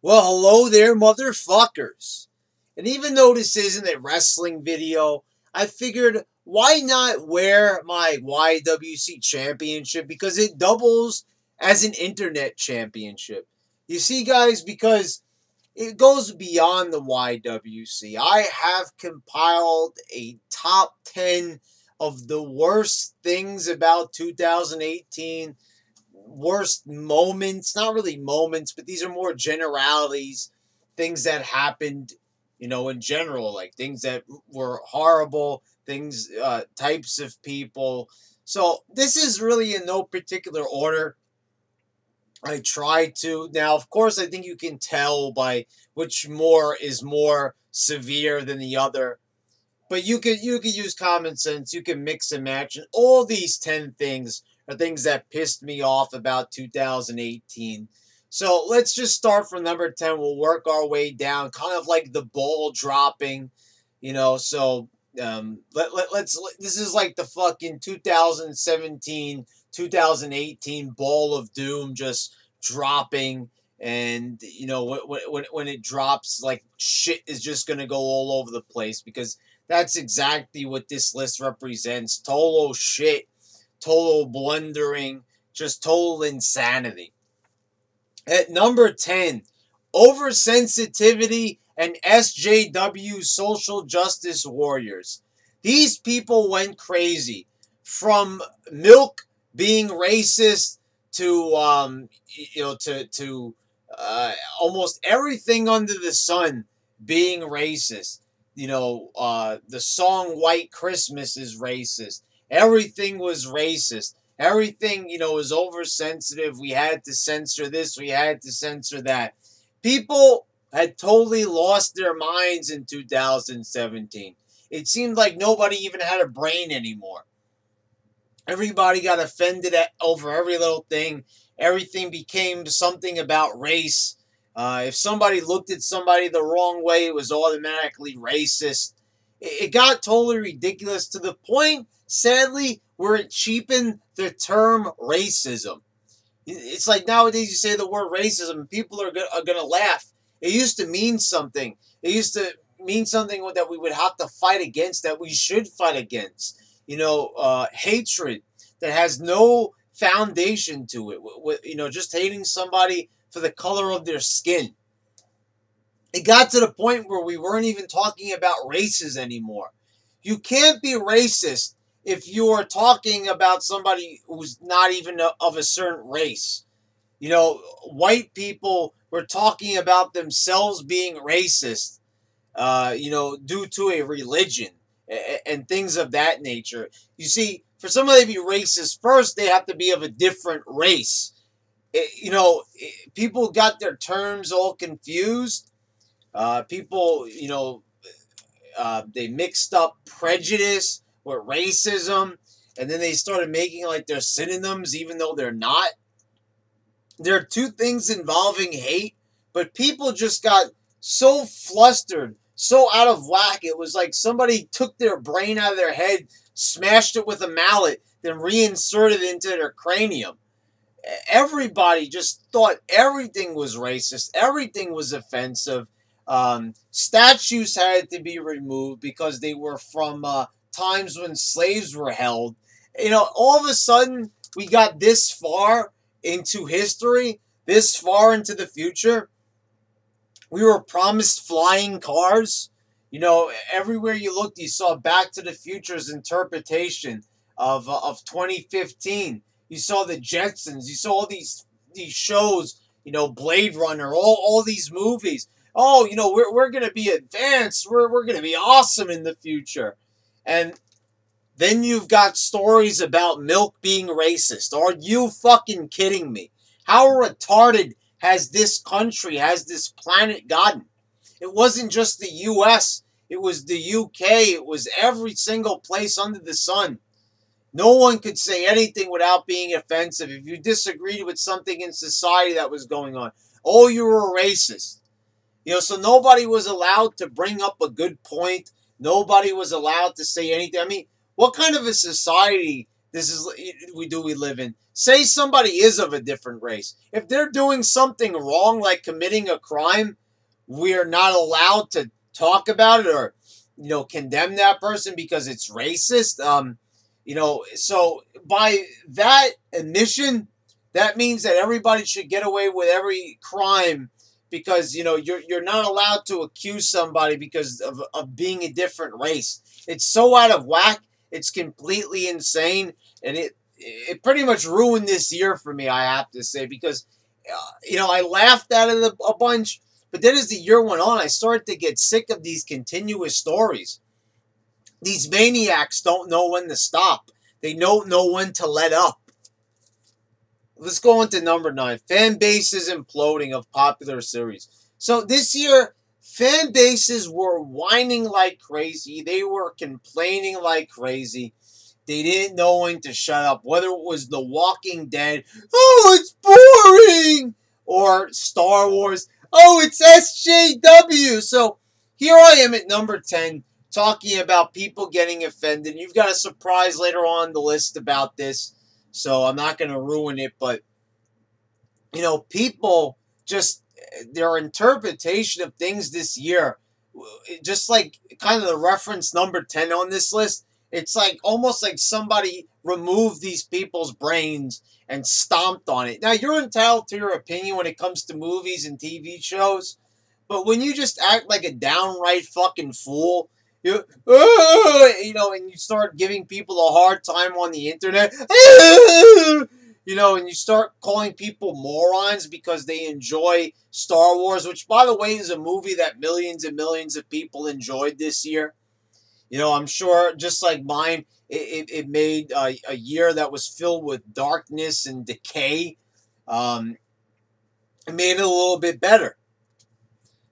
Well, hello there, motherfuckers. And even though this isn't a wrestling video, I figured why not wear my YWC championship because it doubles as an internet championship. You see, guys, because it goes beyond the YWC. I have compiled a top 10 of the worst things about 2018, worst moments, not really moments, but these are more generalities, things that happened, in general, like things that were horrible, things, types of people. So this is really in no particular order. I try to. Now, of course, I think you can tell by which more is more severe than the other. But you could use common sense. You can mix and match. And all these 10 things are things that pissed me off about 2018. So let's just start from number 10. We'll work our way down, kind of like the ball dropping, So let's. This is like the fucking 2017, 2018 ball of doom just dropping. And, when it drops, like shit is just going to go all over the place because that's exactly what this list represents. Total shit, total blundering, just total insanity. At number 10, Oversensitivity and SJW social justice warriors. These people went crazy. From Milk being racist to almost everything under the sun being racist. The song White Christmas is racist. Everything was racist. Everything, was oversensitive. We had to censor this. We had to censor that. People had totally lost their minds in 2017. It seemed like nobody even had a brain anymore. Everybody got offended over every little thing. Everything became something about race. If somebody looked at somebody the wrong way, it was automatically racist. It got totally ridiculous to the point, sadly, where it cheapened the term racism. It's like nowadays you say the word racism and people are going to laugh. It used to mean something. It used to mean something that we would have to fight against, that we should fight against. Hatred that has no foundation to it. Just hating somebody for the color of their skin. It got to the point where we weren't even talking about races anymore. You can't be racist if you are talking about somebody who's not even of a certain race. White people were talking about themselves being racist, due to a religion and things of that nature. You see, for somebody to be racist, first they have to be of a different race. People got their terms all confused. People, they mixed up prejudice with racism, and then they started making like they're synonyms, even though they're not. There are two things involving hate, but people just got so flustered, so out of whack. It was like somebody took their brain out of their head, smashed it with a mallet, then reinserted it into their cranium. Everybody just thought everything was racist. Everything was offensive. Statues had to be removed because they were from times when slaves were held. All of a sudden, we got this far into history, this far into the future. We were promised flying cars. Everywhere you looked, you saw Back to the Future's interpretation of 2015. You saw the Jetsons. You saw all these shows. Blade Runner. All these movies. Oh, we're gonna be advanced. We're gonna be awesome in the future. And then you've got stories about Milk being racist. Are you fucking kidding me? How retarded has this country, has this planet gotten? It wasn't just the U.S. It was the U.K. It was every single place under the sun. No one could say anything without being offensive. If you disagreed with something in society that was going on, oh, you were a racist. So nobody was allowed to bring up a good point. Nobody was allowed to say anything. I mean, what kind of a society we live in. Say somebody is of a different race. If they're doing something wrong, like committing a crime, we are not allowed to talk about it or, condemn that person because it's racist. So by that admission, that means that everybody should get away with every crime because, you're not allowed to accuse somebody because of being a different race. It's so out of whack. It's completely insane. And it pretty much ruined this year for me, I have to say, because, I laughed at it a bunch. But then as the year went on, I started to get sick of these continuous stories. These maniacs don't know when to stop. They don't know when to let up. Let's go into number 9. Fan bases imploding of popular series. So this year, fan bases were whining like crazy. They were complaining like crazy. They didn't know when to shut up. Whether it was The Walking Dead, oh, it's boring, or Star Wars, oh, it's SJW. So here I am at number 10 talking about people getting offended. You've got a surprise later on the list about this, so I'm not going to ruin it. But, people just, their interpretation of things this year, just like kind of the reference number 10 on this list, it's like almost like somebody removed these people's brains and stomped on it. Now, you're entitled to your opinion when it comes to movies and TV shows, but when you just act like a downright fucking fool, and you start giving people a hard time on the internet, and you start calling people morons because they enjoy Star Wars, which, by the way, is a movie that millions and millions of people enjoyed this year. I'm sure, just like mine, it made a year that was filled with darkness and decay. It made it a little bit better.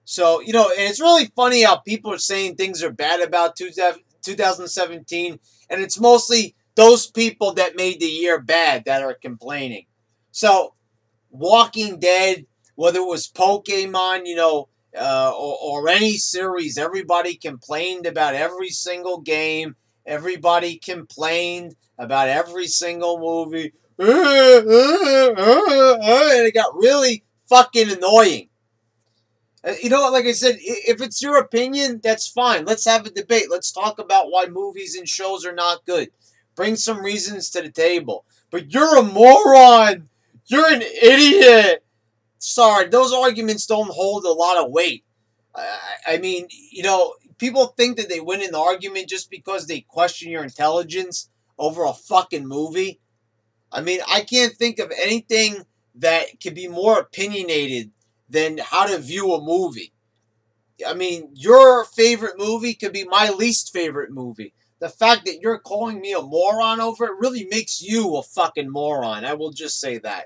So, and it's really funny how people are saying things are bad about 2017, and it's mostly those people that made the year bad that are complaining. So, Walking Dead, whether it was Pokemon, or any series, everybody complained about every single game. Everybody complained about every single movie. And it got really fucking annoying. Like I said, if it's your opinion, that's fine. Let's have a debate. Let's talk about why movies and shows are not good. Bring some reasons to the table. But you're a moron. You're an idiot. Sorry, those arguments don't hold a lot of weight. I mean, people think that they win an argument just because they question your intelligence over a fucking movie. I mean, I can't think of anything that could be more opinionated than how to view a movie. I mean, your favorite movie could be my least favorite movie. The fact that you're calling me a moron over it really makes you a fucking moron. I will just say that.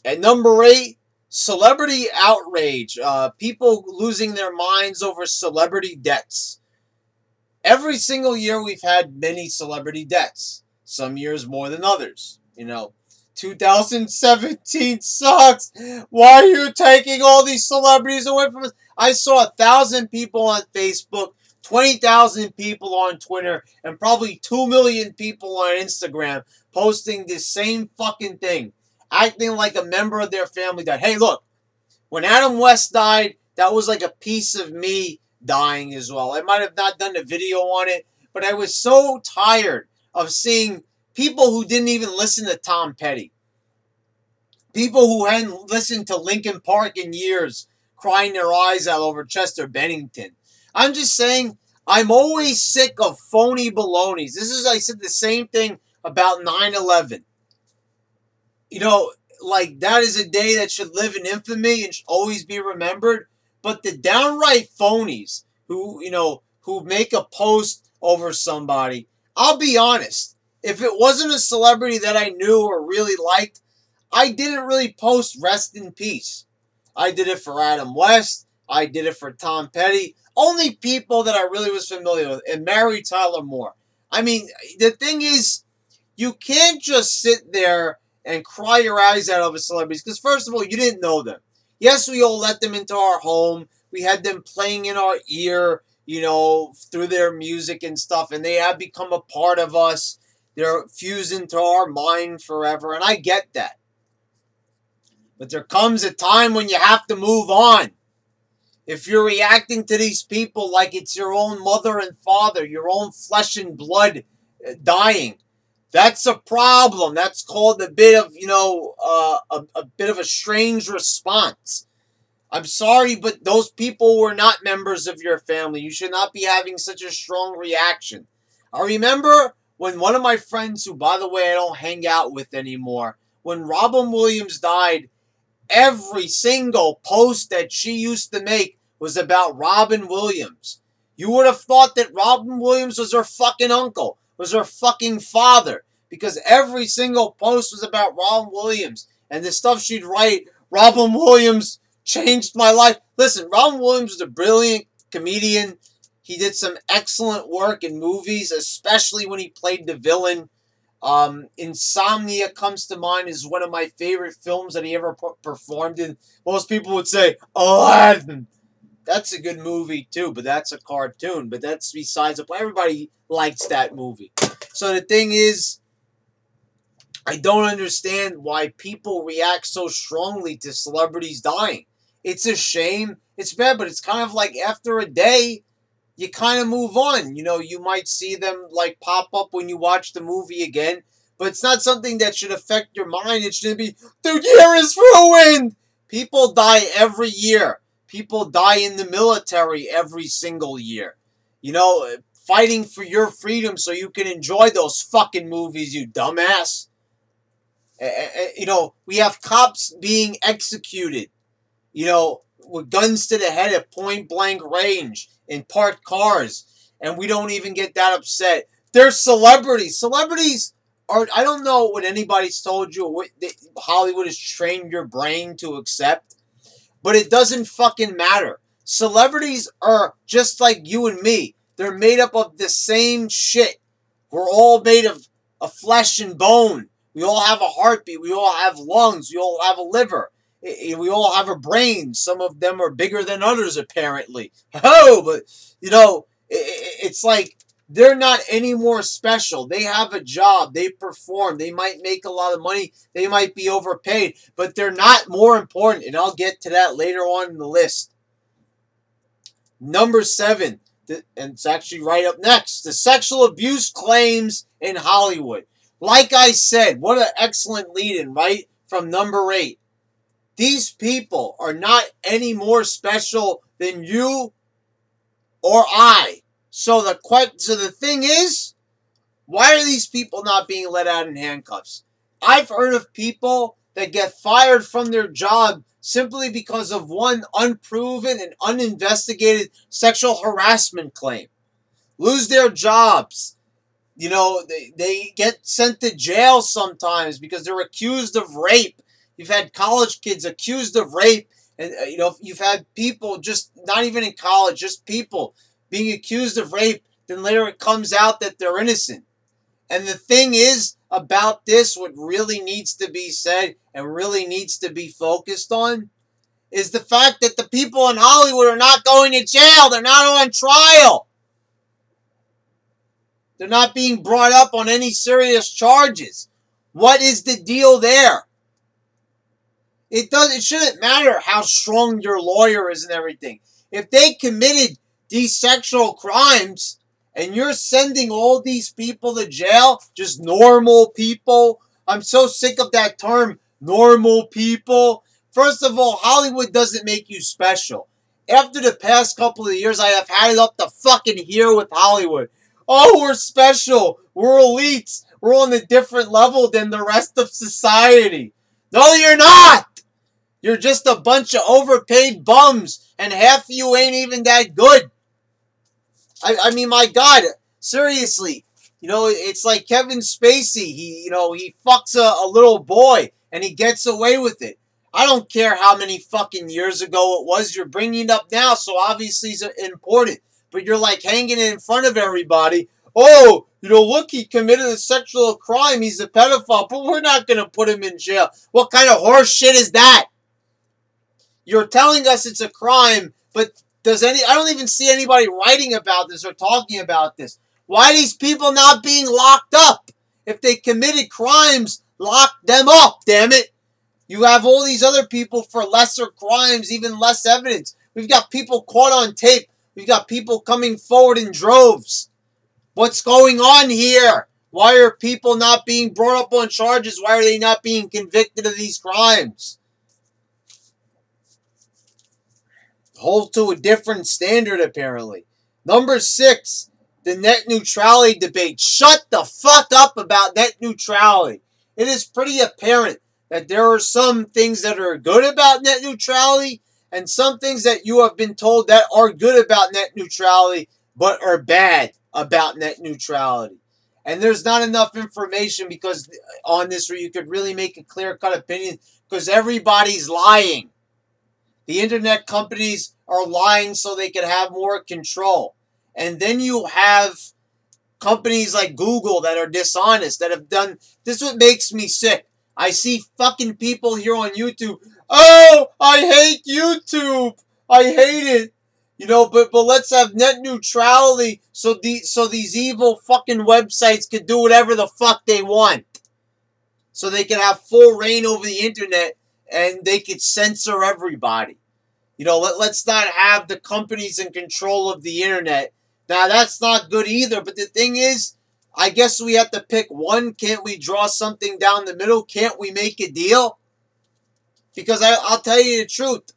At number 8, celebrity outrage. People losing their minds over celebrity deaths. Every single year we've had many celebrity deaths. Some years more than others. 2017 sucks. Why are you taking all these celebrities away from us? I saw 1,000 people on Facebook, 20,000 people on Twitter, and probably 2 million people on Instagram posting this same fucking thing. Acting like a member of their family died. Hey, look, when Adam West died, that was like a piece of me dying as well. I might have not done a video on it, but I was so tired of seeing people who didn't even listen to Tom Petty. People who hadn't listened to Linkin Park in years, crying their eyes out over Chester Bennington. I'm just saying, I'm always sick of phony balonies. I said the same thing about 9/11. Like, that is a day that should live in infamy and should always be remembered. But the downright phonies who make a post over somebody, I'll be honest, if it wasn't a celebrity that I knew or really liked, I didn't really post rest in peace. I did it for Adam West. I did it for Tom Petty. Only people that I really was familiar with. And Mary Tyler Moore. I mean, the thing is, you can't just sit there and cry your eyes out over celebrities. Because first of all, you didn't know them. Yes, we all let them into our home. We had them playing in our ear, through their music and stuff. And they have become a part of us. They're fused into our mind forever, and I get that. But there comes a time when you have to move on. If you're reacting to these people like it's your own mother and father, your own flesh and blood dying, that's a problem. That's called a bit of, a bit of a strange response. I'm sorry, but those people were not members of your family. You should not be having such a strong reaction. I remember when one of my friends, who, by the way, I don't hang out with anymore, when Robin Williams died, every single post that she used to make was about Robin Williams. You would have thought that Robin Williams was her fucking uncle, was her fucking father, because every single post was about Robin Williams. And the stuff she'd write, Robin Williams changed my life. Listen, Robin Williams was a brilliant comedian. He did some excellent work in movies, especially when he played the villain. Insomnia comes to mind as one of my favorite films that he ever performed in. Most people would say, Aladdin. That's a good movie too, but that's a cartoon. But that's besides the point. Everybody likes that movie. So the thing is, I don't understand why people react so strongly to celebrities dying. It's a shame. It's bad, but it's kind of like after a day, you kind of move on. You know, you might see them like pop up when you watch the movie again, but it's not something that should affect your mind. It shouldn't be, the year is ruined. People die every year. People die in the military every single year. You know, fighting for your freedom so you can enjoy those fucking movies, you dumbass. You know, we have cops being executed, you know, with guns to the head at point blank range in parked cars, and we don't even get that upset. They're celebrities. Celebrities are, I don't know what anybody's told you, what Hollywood has trained your brain to accept, but it doesn't fucking matter. Celebrities are just like you and me. They're made up of the same shit. We're all made of flesh and bone. We all have a heartbeat. We all have lungs. We all have a liver. We all have a brain. Some of them are bigger than others, apparently. Oh, but, you know, it's like they're not any more special. They have a job. They perform. They might make a lot of money. They might be overpaid, but they're not more important, and I'll get to that later on in the list. Number 7, and it's actually right up next, the sexual abuse claims in Hollywood. Like I said, what an excellent lead-in, right? From number 8. These people are not any more special than you or I. So the thing is, why are these people not being let out in handcuffs? I've heard of people that get fired from their job simply because of one unproven and uninvestigated sexual harassment claim. Lose their jobs. You know, they get sent to jail sometimes because they're accused of rape. You've had college kids accused of rape. And, you know, you've had people just, not even in college, just people being accused of rape. Then later it comes out that they're innocent. And the thing is about this, what really needs to be said and really needs to be focused on, is the fact that the people in Hollywood are not going to jail. They're not on trial. They're not being brought up on any serious charges. What is the deal there? It shouldn't matter how strong your lawyer is and everything. If they committed these sexual crimes and you're sending all these people to jail, just normal people, I'm so sick of that term, normal people. First of all, Hollywood doesn't make you special. After the past couple of years, I have had it up to fucking here with Hollywood. Oh, we're special. We're elites. We're on a different level than the rest of society. No, you're not. You're just a bunch of overpaid bums, and half of you ain't even that good. I mean, my God, seriously. You know, it's like Kevin Spacey. He fucks a little boy, and he gets away with it. I don't care how many fucking years ago it was. You're bringing it up now, so obviously it's important. But you're like hanging it in front of everybody. Oh, you know, look, he committed a sexual crime. He's a pedophile, but we're not going to put him in jail. What kind of horse shit is that? You're telling us it's a crime, but I don't even see anybody writing about this or talking about this. Why are these people not being locked up? If they committed crimes, lock them up, damn it. You have all these other people for lesser crimes, even less evidence. We've got people caught on tape. We've got people coming forward in droves. What's going on here? Why are people not being brought up on charges? Why are they not being convicted of these crimes? Hold to a different standard, apparently. Number 6, the net neutrality debate. Shut the fuck up about net neutrality. It is pretty apparent that there are some things that are good about net neutrality and some things that you have been told that are good about net neutrality but are bad about net neutrality. And there's not enough information because on this where you could really make a clear-cut opinion because everybody's lying. The internet companies are lying so they can have more control. And then you have companies like Google that are dishonest, that have done... This is what makes me sick. I see fucking people here on YouTube. Oh, I hate YouTube. I hate it. You know, but let's have net neutrality so these evil fucking websites could do whatever the fuck they want. So they can have full reign over the internet and they could censor everybody. You know, let's not have the companies in control of the internet. Now, that's not good either. But the thing is, I guess we have to pick one. Can't we draw something down the middle? Can't we make a deal? Because I'll tell you the truth.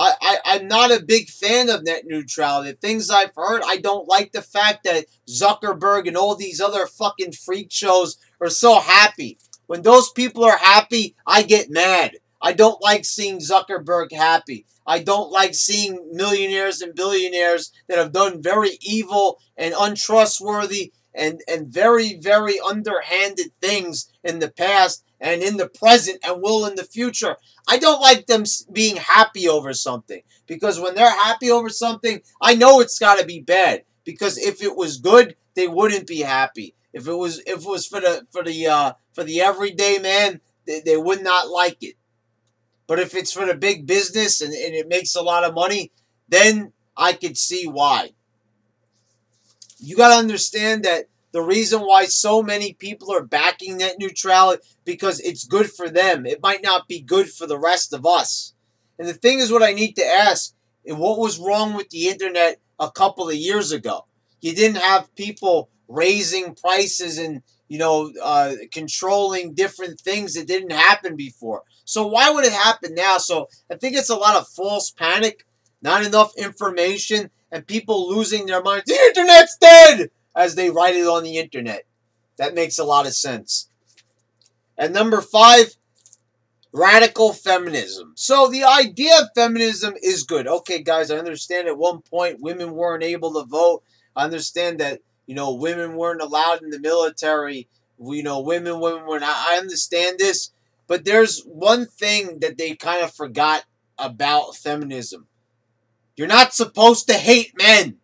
I'm not a big fan of net neutrality. The things I've heard, I don't like the fact that Zuckerberg and all these other fucking freak shows are so happy. When those people are happy, I get mad. I don't like seeing Zuckerberg happy. I don't like seeing millionaires and billionaires that have done very evil and untrustworthy and very, very underhanded things in the past and in the present and will in the future. I don't like them being happy over something. Because when they're happy over something, I know it's got to be bad. Because if it was good, they wouldn't be happy. If it was for the everyday man, they would not like it. But if it's for the big business and it makes a lot of money, then I could see why. You got to understand that the reason why so many people are backing net neutrality because it's good for them. It might not be good for the rest of us. And the thing is what I need to ask, what was wrong with the internet a couple of years ago? You didn't have people raising prices and, you know, controlling different things that didn't happen before. So why would it happen now? So I think it's a lot of false panic, not enough information, and people losing their minds. The internet's dead! As they write it on the internet. That makes a lot of sense. And number 5, radical feminism. So the idea of feminism is good. Okay, guys, I understand at one point women weren't able to vote. I understand that, you know, women weren't allowed in the military. You know, women were not. I understand this. But there's one thing that they kind of forgot about feminism. You're not supposed to hate men.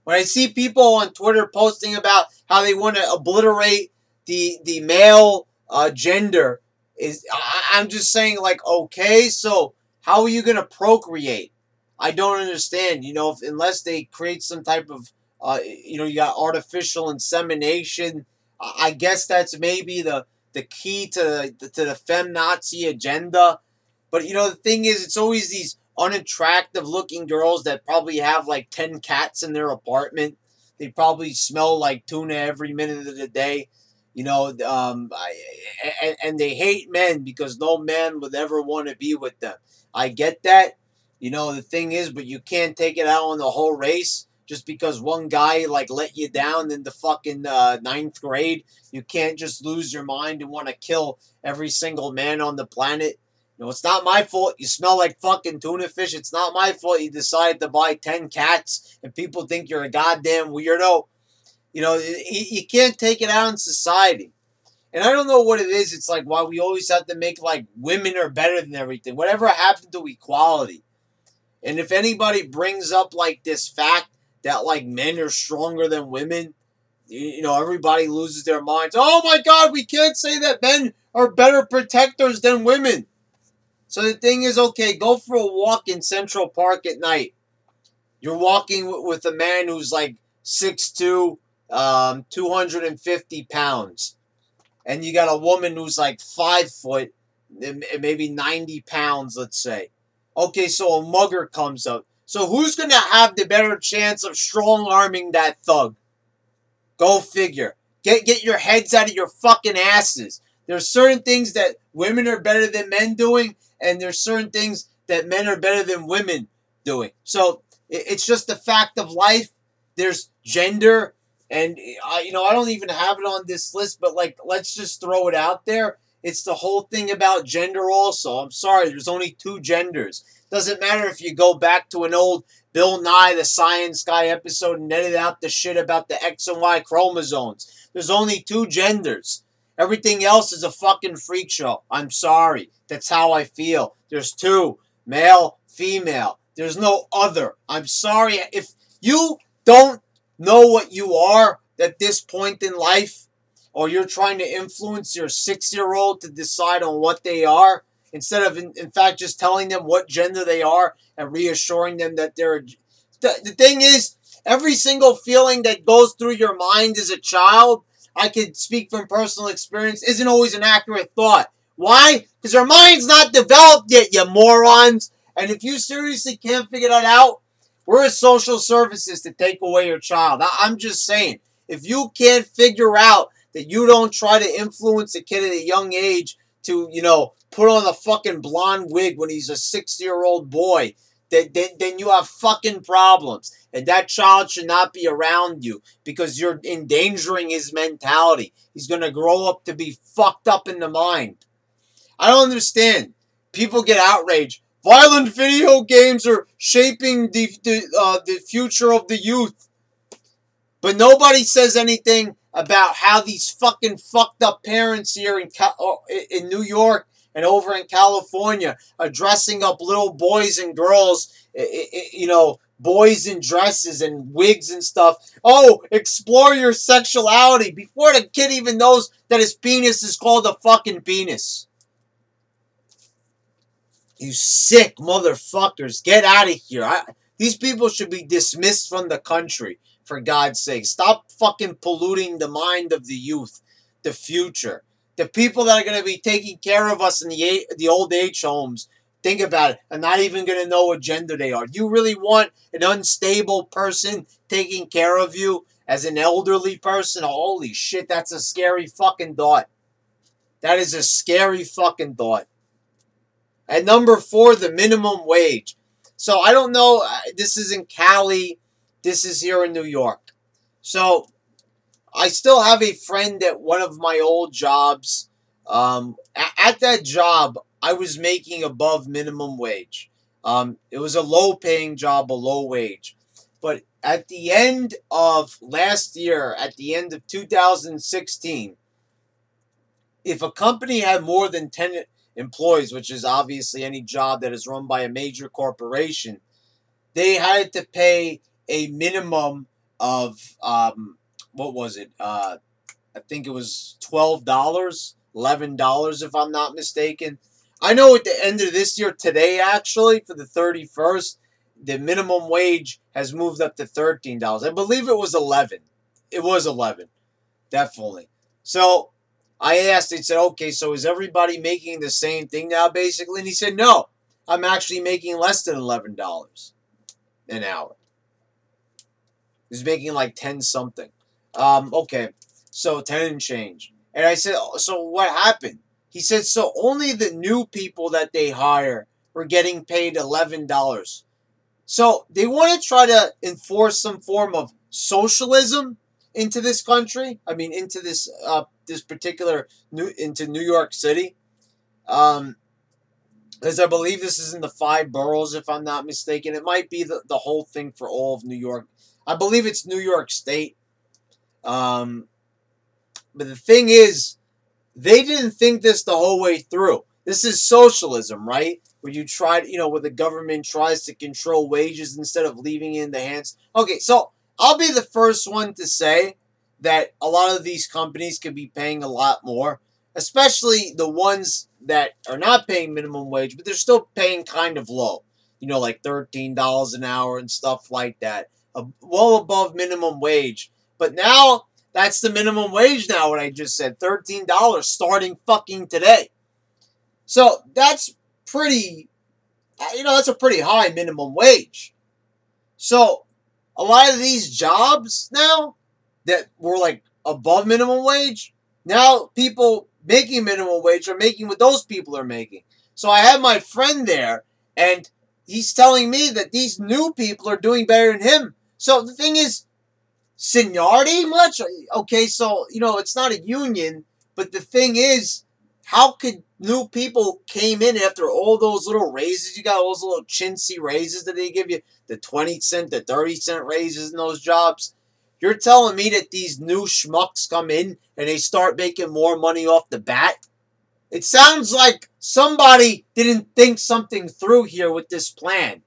When I see people on Twitter posting about how they want to obliterate the male gender, I'm just saying, like, okay, so how are you going to procreate? I don't understand. You know, unless they create some type of, you know, you got artificial insemination. I guess that's maybe the key to the feminazi agenda. But, you know, the thing is, it's always these unattractive looking girls that probably have like 10 cats in their apartment. They probably smell like tuna every minute of the day. You know, and they hate men because no man would ever want to be with them. I get that. You know, the thing is, but you can't take it out on the whole race just because one guy like let you down in the fucking 9th grade. You can't just lose your mind and want to kill every single man on the planet. You know, it's not my fault you smell like fucking tuna fish. It's not my fault you decided to buy 10 cats and people think you're a goddamn weirdo. You know, you can't take it out in society. And I don't know what it is. It's like why we always have to make like women are better than everything. Whatever happened to equality? And if anybody brings up like this fact that like men are stronger than women, you know, everybody loses their minds. Oh my God, we can't say that men are better protectors than women. So the thing is, okay, go for a walk in Central Park at night. You're walking with a man who's like 6'2", 250 pounds. and you got a woman who's like 5 foot, maybe 90 pounds, let's say. Okay, so a mugger comes up. So who's going to have the better chance of strong-arming that thug? Go figure. Get your heads out of your fucking asses. There's certain things that women are better than men doing, and there's certain things that men are better than women doing. So it's just a fact of life. There's gender, and I don't even have it on this list, but like, let's just throw it out there. It's the whole thing about gender also. I'm sorry, there's only two genders. Doesn't matter if you go back to an old Bill Nye the Science Guy episode and edit out the shit about the X and Y chromosomes. There's only two genders. Everything else is a fucking freak show. I'm sorry. That's how I feel. There's two. Male, female. There's no other. I'm sorry. If you don't know what you are at this point in life, or you're trying to influence your 6-year-old to decide on what they are, instead of, in fact, just telling them what gender they are and reassuring them that they're... The thing is, every single feeling that goes through your mind as a child, I can speak from personal experience, isn't always an accurate thought. Why? Because our mind's not developed yet, you morons. And if you seriously can't figure that out, we're at social services to take away your child. I'm just saying, if you can't figure out that you don't try to influence a kid at a young age to, put on a fucking blonde wig when he's a 6-year-old boy, then you have fucking problems. And that child should not be around you because you're endangering his mentality. He's going to grow up to be fucked up in the mind. I don't understand. People get outraged. Violent video games are shaping the future of the youth. But nobody says anything about how these fucking fucked up parents here in New York and over in California are dressing up little boys and girls, boys in dresses and wigs and stuff. Oh, explore your sexuality before the kid even knows that his penis is called a fucking penis. You sick motherfuckers. Get out of here. These people should be dismissed from the country, for God's sake. Stop fucking polluting the mind of the youth, the future. The people that are going to be taking care of us in the old age homes, think about it, are not even going to know what gender they are. You really want an unstable person taking care of you as an elderly person? Holy shit, that's a scary fucking thought. That is a scary fucking thought. At number 4, the minimum wage. So I don't know, this is in Cali, this is here in New York. So I still have a friend at one of my old jobs. At that job, I was making above minimum wage. It was a low-paying job, a low wage. But at the end of last year, at the end of 2016, if a company had more than 10 employees, which is obviously any job that is run by a major corporation, they had to pay a minimum of, what was it? I think it was $12, $11, if I'm not mistaken. I know at the end of this year, today actually, for the 31st, the minimum wage has moved up to $13. I believe it was 11. It was 11, definitely. So I asked, he said, okay, so is everybody making the same thing now, basically? And he said, no, I'm actually making less than $11 an hour. He's making like 10 something. Okay, so 10 and change. And I said, so what happened? He said, so only the new people that they hire were getting paid $11. So they want to try to enforce some form of socialism into this country. I mean, into this particular into New York City. Because I believe this is in the 5 boroughs, if I'm not mistaken. It might be the whole thing for all of New York. I believe it's New York State. But the thing is, they didn't think this the whole way through. This is socialism, right? Where you try, where the government tries to control wages instead of leaving it in the hands. Okay, so I'll be the first one to say that a lot of these companies could be paying a lot more, especially the ones that are not paying minimum wage, but they're still paying kind of low. Like $13 an hour and stuff like that. Well above minimum wage. But now That's the minimum wage now, what I just said. $13 starting fucking today. So that's pretty, that's a pretty high minimum wage. So a lot of these jobs now that were like above minimum wage, now people making minimum wage are making what those people are making. So I have my friend there, and he's telling me that these new people are doing better than him. So the thing is, seniority much? Okay, so, it's not a union, but the thing is, how could new people came in after all those little raises? You got all those little chintzy raises that they give you, the 20-cent, the 30-cent raises in those jobs. You're telling me that these new schmucks come in and they start making more money off the bat? It sounds like somebody didn't think something through here with this plan.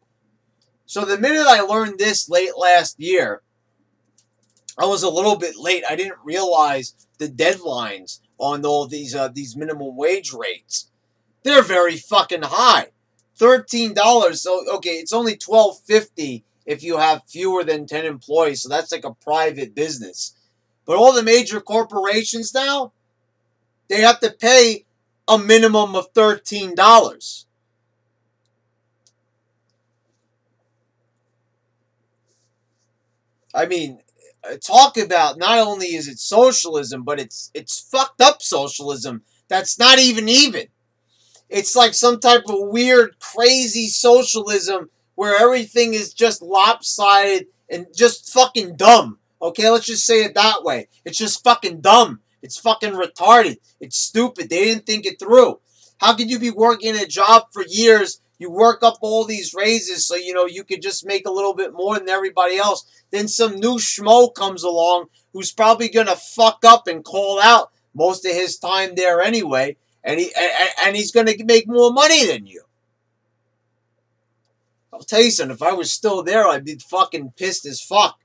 So the minute I learned this late last year, I was a little bit late. I didn't realize the deadlines on all these minimum wage rates. They're very fucking high. $13. So okay, it's only $12.50 if you have fewer than 10 employees. So that's like a private business. But all the major corporations now, they have to pay a minimum of $13. I mean, talk about, not only is it socialism, but it's fucked up socialism. That's not even. It's like some type of weird, crazy socialism where everything is just lopsided and just fucking dumb. Okay, let's just say it that way. It's just fucking dumb. It's fucking retarded. It's stupid. They didn't think it through. How could you be working a job for years? You work up all these raises so, you could just make a little bit more than everybody else. Then some new schmo comes along who's probably going to fuck up and call out most of his time there anyway. And he's going to make more money than you. I'll tell you something. If I was still there, I'd be fucking pissed as fuck.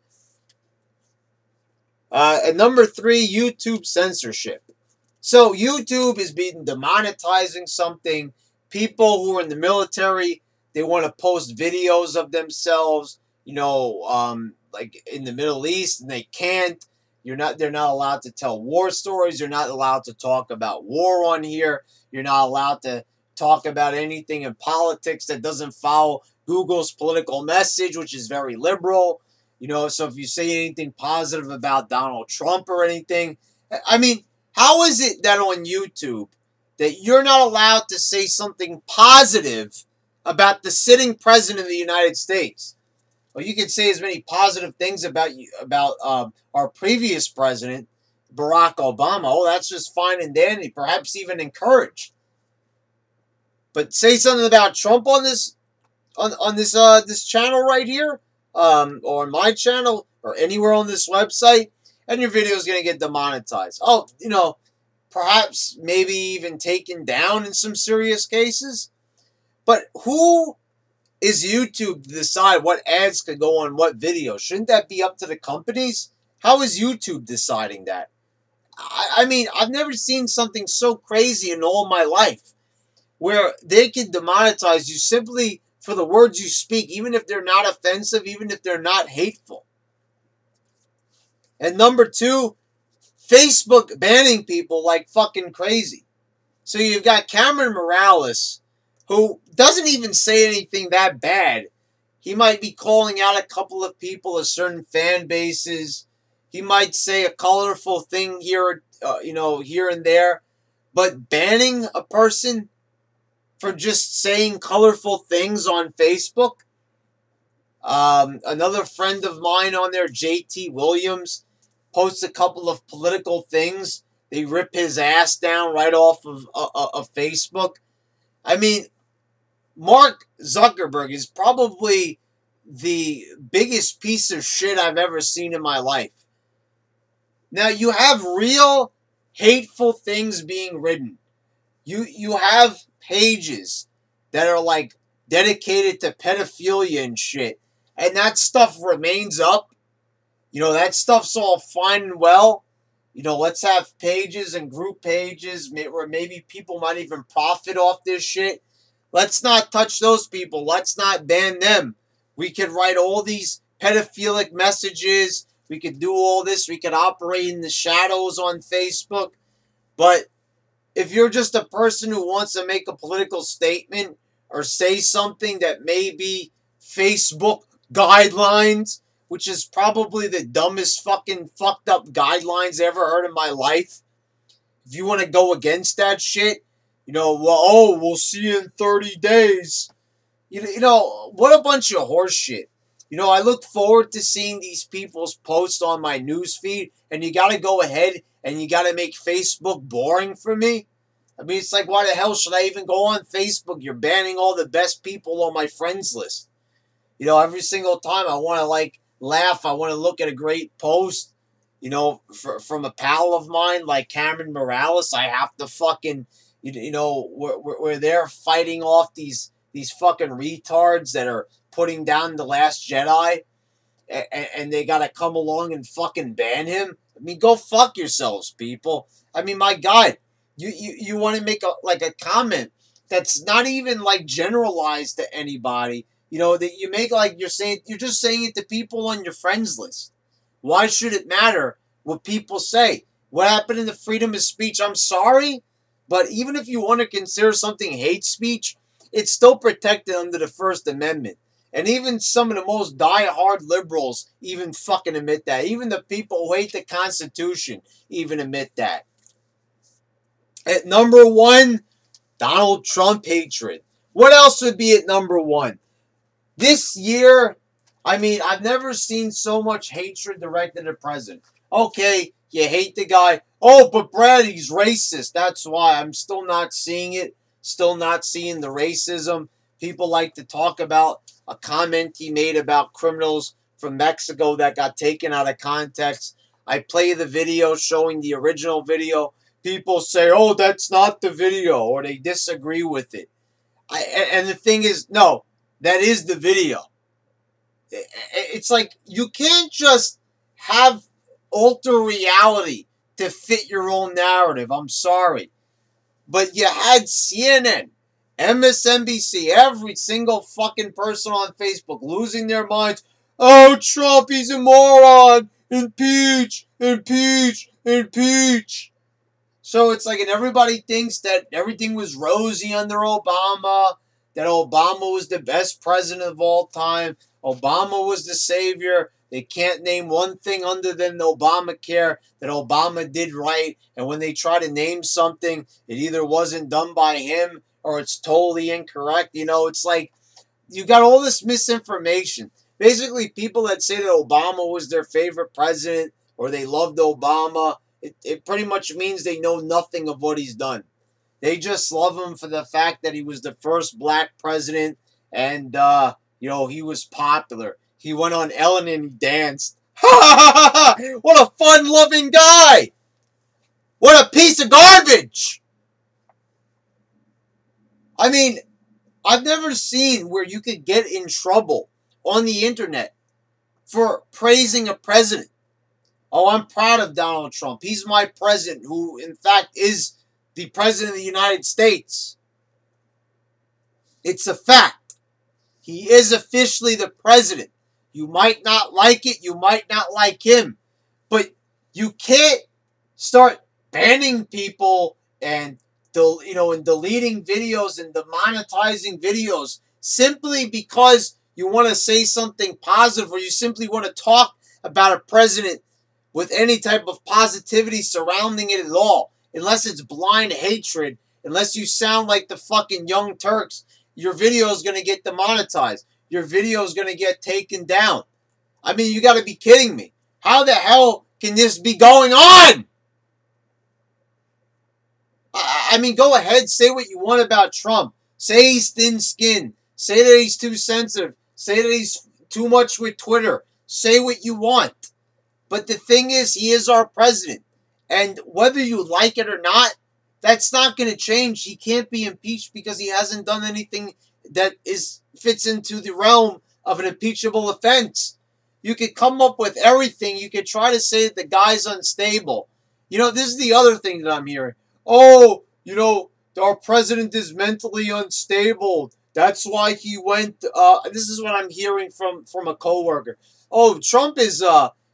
And number 3, YouTube censorship. So YouTube is demonetizing something. People who are in the military, they want to post videos of themselves, like in the Middle East, and they can't. They're not allowed to tell war stories. You're not allowed to talk about war on here. You're not allowed to talk about anything in politics that doesn't follow Google's political message, which is very liberal. So if you say anything positive about Donald Trump or anything, I mean, how is it that on YouTube that you're not allowed to say something positive about the sitting president of the United States? Well, you can say as many positive things about our previous president, Barack Obama. Oh, that's just fine and dandy. Perhaps even encouraged. But say something about Trump on this this channel right here, or on my channel, or anywhere on this website, and your video is going to get demonetized. Oh, perhaps maybe even taken down in some serious cases. But who is YouTube to decide what ads could go on what video? Shouldn't that be up to the companies? How is YouTube deciding that? I mean, I've never seen something so crazy in all my life where they can demonetize you simply for the words you speak, even if they're not offensive, even if they're not hateful. And number 2, Facebook banning people like fucking crazy. So you've got Cameron Morales, who doesn't even say anything that bad. He might be calling out a couple of people of certain fan bases. He might say a colorful thing here, here and there. But banning a person for just saying colorful things on Facebook. Another friend of mine on there, JT Williams, posts a couple of political things. They rip his ass down right off of Facebook. I mean, Mark Zuckerberg is probably the biggest piece of shit I've ever seen in my life. Now, you have real hateful things being written. You have pages that are like dedicated to pedophilia and shit. And that stuff remains up. That stuff's all fine and well. Let's have pages and group pages where maybe people might even profit off this shit. Let's not touch those people. Let's not ban them. We could write all these pedophilic messages We could do all this. We could operate in the shadows on Facebook. But if you're just a person who wants to make a political statement or say something that may be Facebook guidelines, which is probably the dumbest fucking fucked up guidelines I ever heard in my life. If you want to go against that shit, we'll see you in 30 days. What a bunch of horse shit. I look forward to seeing these people's posts on my newsfeed, and you got to go ahead and you got to make Facebook boring for me. I mean, it's like, why the hell should I even go on Facebook? You're banning all the best people on my friends list. Every single time I want to laugh, I want to look at a great post, from a pal of mine like Cameron Morales. I have to fucking, we're there fighting off these fucking retards that are putting down The Last Jedi, and they gotta come along and fucking ban him. I mean, go fuck yourselves, people. I mean, my God, you want to make a comment that's not even generalized to anybody. That you make you're just saying it to people on your friends list. Why should it matter what people say? What happened in the freedom of speech? I'm sorry, but even if you want to consider something hate speech, it's still protected under the First Amendment. And even some of the most die-hard liberals even fucking admit that. Even the people who hate the Constitution even admit that. At number one, Donald Trump hatred. What else would be at number one? This year, I mean, I've never seen so much hatred directed at the president. Okay, you hate the guy. Oh, but Brad, he's racist. That's why I'm still not seeing it. Still not seeing the racism. People like to talk about a comment he made about criminals from Mexico that got taken out of context. I play the video showing the original video. People say, oh, that's not the video, or they disagree with it. And the thing is, no, that is the video. It's like you can't just alter reality to fit your own narrative. I'm sorry. But you had CNN, MSNBC, every single fucking person on Facebook losing their minds. Oh, Trump, he's a moron. Impeach, impeach, impeach. So it's like, and everybody thinks that everything was rosy under Obama, that Obama was the best president of all time. Obama was the savior. They can't name one thing other than Obamacare that Obama did right. And when they try to name something, it either wasn't done by him or it's totally incorrect. It's like you got all this misinformation. Basically, people that say that Obama was their favorite president or they loved Obama, it pretty much means they know nothing of what he's done. They just love him for the fact that he was the first black president and, he was popular. He went on Ellen and he danced. What a fun-loving guy! What a piece of garbage! I mean, I've never seen where you could get in trouble on the internet for praising a president. Oh, I'm proud of Donald Trump. He's my president, who, in fact, is the president of the United States. It's a fact. He is officially the president. You might not like it. You might not like him. But you can't start banning people and deleting videos and demonetizing videos simply because you want to say something positive or you simply want to talk about a president with any type of positivity surrounding it at all. Unless it's blind hatred, unless you sound like the fucking Young Turks, your video is going to get demonetized. Your video is going to get taken down. I mean, you got to be kidding me. How the hell can this be going on? I mean, go ahead, say what you want about Trump. Say he's thin-skinned. Say that he's too sensitive. Say that he's too much with Twitter. Say what you want. But the thing is, he is our president. And whether you like it or not, that's not going to change. He can't be impeached because he hasn't done anything that fits into the realm of an impeachable offense. You could come up with everything. You could try to say that the guy's unstable. This is the other thing that I'm hearing. Oh, our president is mentally unstable. That's why he went. This is what I'm hearing from a coworker. Oh, Trump is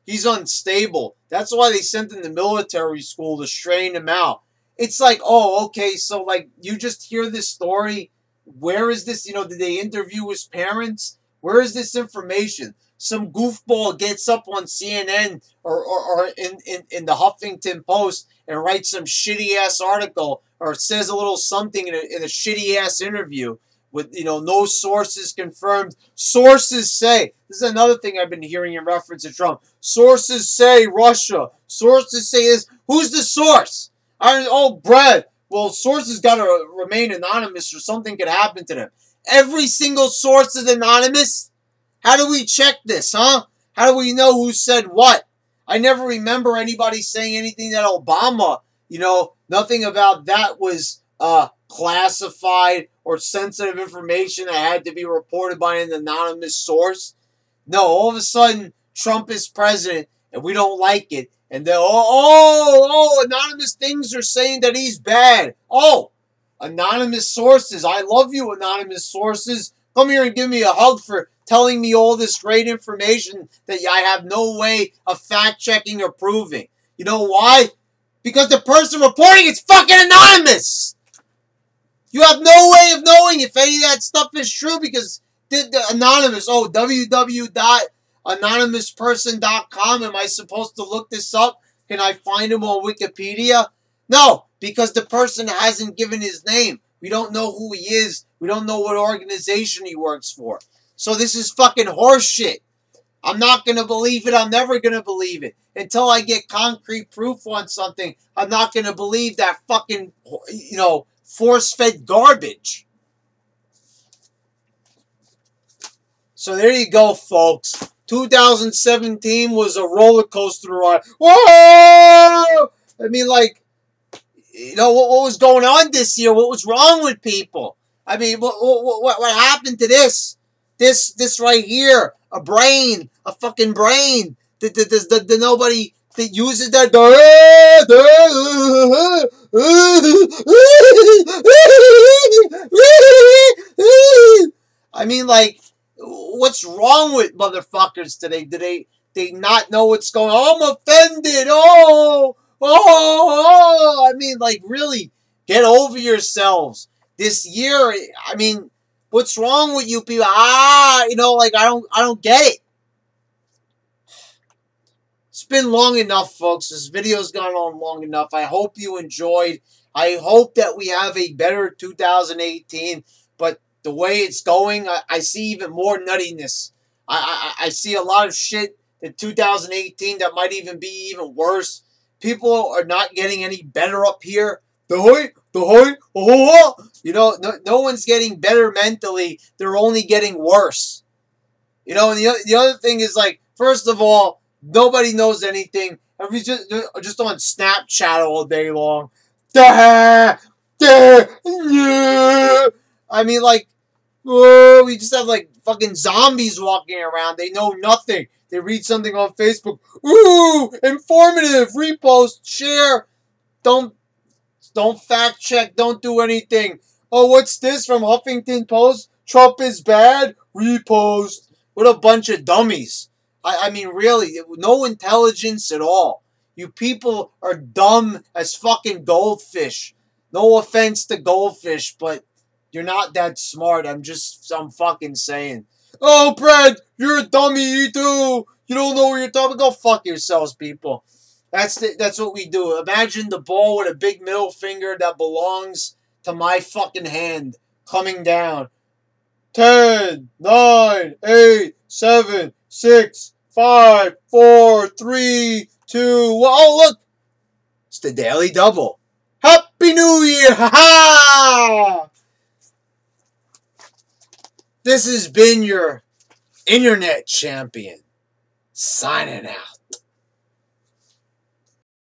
He's unstable. That's why they sent him to military school to strain him out. It's like, oh, okay, so like you just hear this story. Where is this? Did they interview his parents? Where is this information? Some goofball gets up on CNN or in the Huffington Post and writes some shitty ass article or says a little something in a shitty ass interview with no sources confirmed. Sources say. This is another thing I've been hearing in reference to Trump. Sources say Russia. Sources say this. Who's the source? Brad. Well, sources got to remain anonymous or something could happen to them. Every single source is anonymous? How do we check this, huh? How do we know who said what? I never remember anybody saying anything that Obama, nothing about that was classified or sensitive information that had to be reported by an anonymous source. No, all of a sudden, Trump is president and we don't like it. And then, anonymous things are saying that he's bad. Oh, anonymous sources. I love you, anonymous sources. Come here and give me a hug for telling me all this great information that I have no way of fact-checking or proving. You know why? Because the person reporting it's fucking anonymous. You have no way of knowing if any of that stuff is true because the anonymous, www.anonymousperson.com. Am I supposed to look this up? Can I find him on Wikipedia? No, because the person hasn't given his name. We don't know who he is. We don't know what organization he works for. So this is fucking horseshit. I'm not going to believe it. I'm never going to believe it. Until I get concrete proof on something, I'm not going to believe that fucking, force-fed garbage. So there you go, folks. 2017 was a roller coaster ride. Whoa! I mean, what was going on this year? What was wrong with people? I mean, what happened to this? This right here, a fucking brain. The nobody that uses that. I mean, what's wrong with motherfuckers today? Do they not know what's going on? I'm offended. I mean, really, get over yourselves. This year, I mean, what's wrong with you people? I don't get it. It's been long enough, folks. This video's gone on long enough. I hope you enjoyed. I hope that we have a better 2018. But the way it's going, I see even more nuttiness. I see a lot of shit in 2018 that might even be even worse. People are not getting any better up here. No one's getting better mentally. They're only getting worse. And the other thing is, first of all, nobody knows anything. Everybody's just on Snapchat all day long. I mean, we just have fucking zombies walking around. They know nothing. They read something on Facebook. Ooh, informative. Repost, share. Don't fact check. Don't do anything. Oh, what's this from Huffington Post? Trump is bad. Repost. What a bunch of dummies. I mean, really, no intelligence at all. You people are dumb as fucking goldfish. No offense to goldfish, but you're not that smart. I'm fucking saying. Oh, Brad, you're a dummy, you too. You don't know what you're talking about. Go fuck yourselves, people. That's what we do. Imagine the ball with a big middle finger that belongs to my fucking hand coming down. 10, 9, 8, 7, 6, 5, 4, 3, 2. Oh, look. It's the Daily Double. Happy New Year. Ha ha. This has been your internet champion signing out.